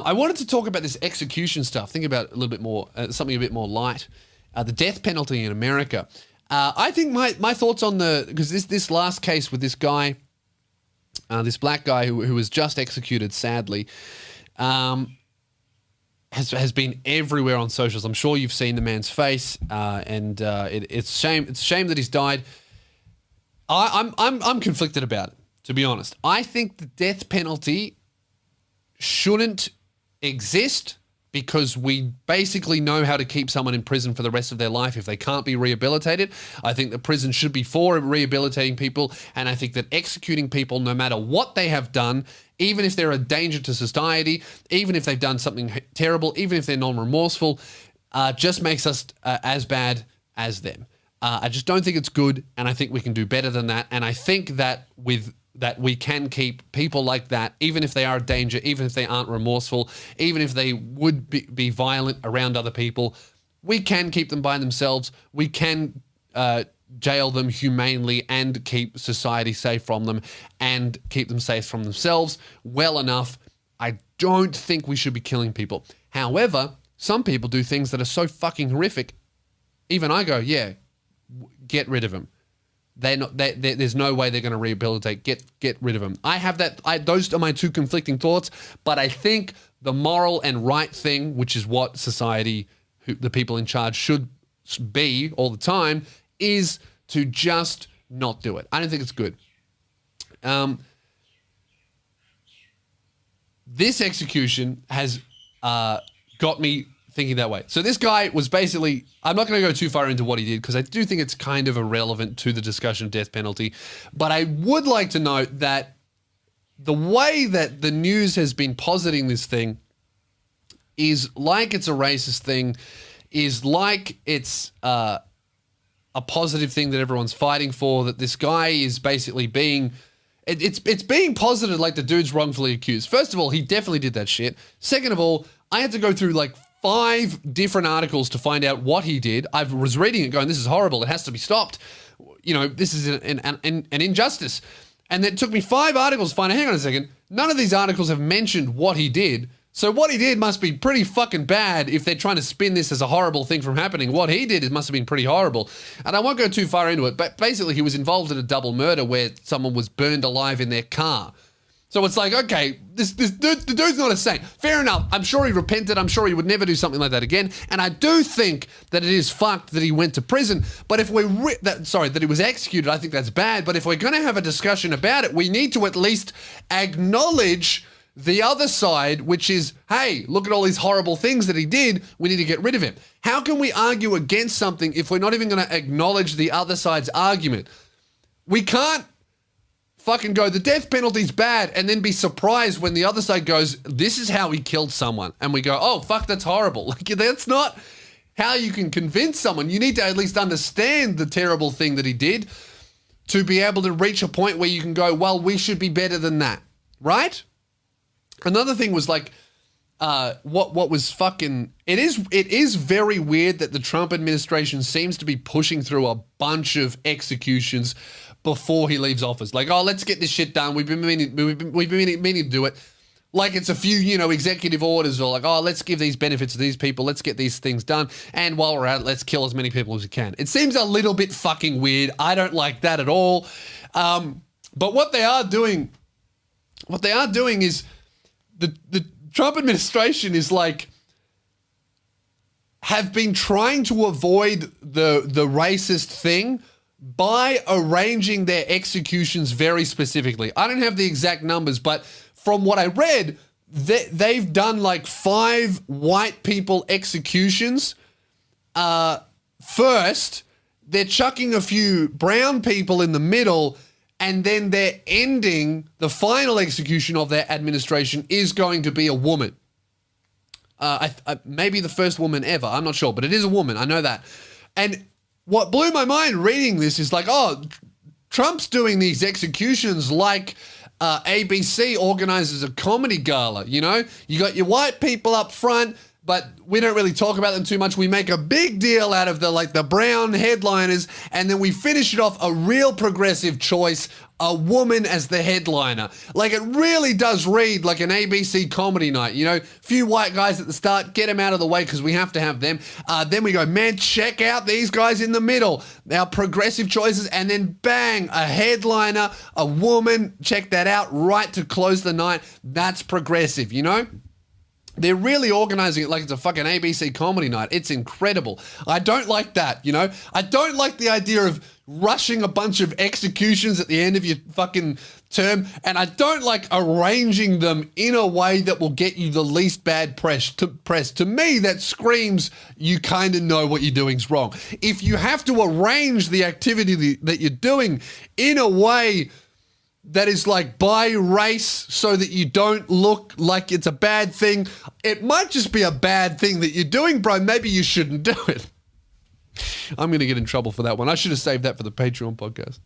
I wanted to talk about this execution stuff. Think about it a little bit more, something a bit more light. The death penalty in America. I think my thoughts on because this last case with this guy, this black guy who was just executed, sadly, has been everywhere on socials. I'm sure you've seen the man's face, and it's a shame. It's a shame that he's died. I'm conflicted about it, to be honest. I think the death penalty shouldn't exist because we basically know how to keep someone in prison for the rest of their life if they can't be rehabilitated. I think the prison should be for rehabilitating people, and I think that executing people, no matter what they have done, even if they're a danger to society, even if they've done something terrible, even if they're non-remorseful, just makes us as bad as them. I just don't think it's good, and I think we can do better than that. And I think that we can keep people like that, even if they are a danger, even if they aren't remorseful, even if they would be violent around other people, we can keep them by themselves. We can jail them humanely and keep society safe from them and keep them safe from themselves well enough. I don't think we should be killing people. However, some people do things that are so fucking horrific. Even I go, yeah, get rid of them. There's no way they're going to rehabilitate. Get rid of them. I have that. Those are my two conflicting thoughts. But I think the moral and right thing, which is what society, the people in charge should be all the time, is to just not do it. I don't think it's good. This execution has got me thinking that way. So this guy was basically, I'm not going to go too far into what he did because I do think it's kind of irrelevant to the discussion of death penalty, but I would like to note that the way that the news has been positing this thing is like it's a racist thing, is like it's a positive thing that everyone's fighting for, that this guy is basically being... It's being posited like the dude's wrongfully accused. First of all, he definitely did that shit. Second of all, I had to go through like 5 different articles to find out what he did. I was reading it going, this is horrible. It has to be stopped. You know, this is an injustice. And it took me 5 articles to find out, hang on a second, none of these articles have mentioned what he did. So what he did must be pretty fucking bad if they're trying to spin this as a horrible thing from happening. What he did, it must have been pretty horrible. And I won't go too far into it, but basically he was involved in a double murder where someone was burned alive in their car. So it's like, okay, this dude, the dude's not a saint. Fair enough. I'm sure he repented. I'm sure he would never do something like that again. And I do think that it is fucked that he went to prison. But if that he was executed, I think that's bad. But if we're going to have a discussion about it, we need to at least acknowledge the other side, which is, hey, look at all these horrible things that he did. We need to get rid of him. How can we argue against something if we're not even going to acknowledge the other side's argument? We can't fucking go, the death penalty's bad, and then be surprised when the other side goes, this is how he killed someone. And we go, oh, fuck, that's horrible. Like, that's not how you can convince someone. You need to at least understand the terrible thing that he did to be able to reach a point where you can go, well, we should be better than that, right? Another thing was like, what was fucking... It is very weird that the Trump administration seems to be pushing through a bunch of executions before he leaves office. Like, oh, let's get this shit done. We've been meaning to do it. Like it's a few, executive orders or like, oh, let's give these benefits to these people. Let's get these things done. And while we're at it, let's kill as many people as we can. It seems a little bit fucking weird. I don't like that at all. But what they are doing is the Trump administration is like, have been trying to avoid the racist thing by arranging their executions very specifically. I don't have the exact numbers, but from what I read, they've done like 5 white people executions first. They're chucking a few brown people in the middle, and then they're ending the final execution of their administration is going to be a woman. Maybe the first woman ever. I'm not sure, but it is a woman. I know that. And what blew my mind reading this is like, oh, Trump's doing these executions like ABC organizes a comedy gala, You got your white people up front, but we don't really talk about them too much. We make a big deal out of the brown headliners, and then we finish it off a real progressive choice, a woman as the headliner. Like, it really does read like an ABC comedy night, you know? Few white guys at the start, get them out of the way because we have to have them. Then we go, man, check out these guys in the middle. Our progressive choices, and then bang, a headliner, a woman, check that out, right to close the night. That's progressive, you know? They're really organizing it like it's a fucking ABC comedy night. It's incredible. I don't like that, you know? I don't like the idea of rushing a bunch of executions at the end of your fucking term, and I don't like arranging them in a way that will get you the least bad press. To me, that screams you kind of know what you're doing's wrong. If you have to arrange the activity that you're doing in a way that is like by race so that you don't look like it's a bad thing, it might just be a bad thing that you're doing, bro. Maybe you shouldn't do it. I'm going to get in trouble for that one. I should have saved that for the Patreon podcast.